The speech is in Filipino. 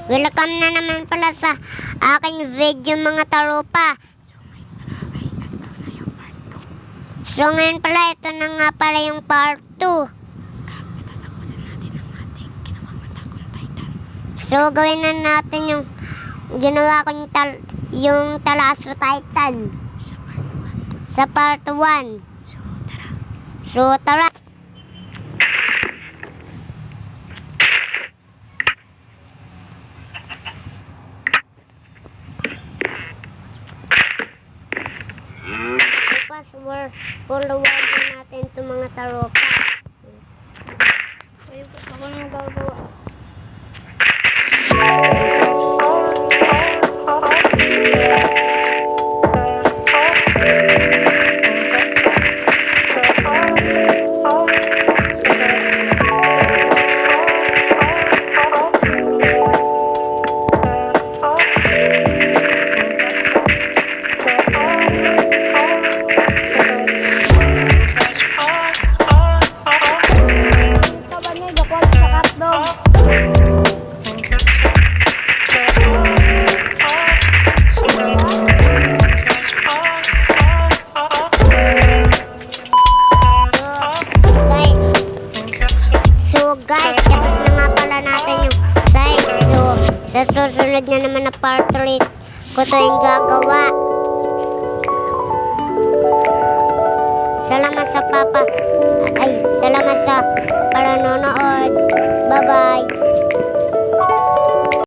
Welcome na naman pala sa aking video mga talupa. So ngayon pala, ito na nga pala yung part 2. So gawin na natin yung ginawa ko yung Talaso Titan sa part 1. So tara. Puluwagin natin itong mga taropa. Ako nang gagawa. Guys, tapos na nga pala natin yung side. So, sa susunod na naman na part 3 ko ito yung gagawa. Salamat sa salamat sa panonood. Bye-bye.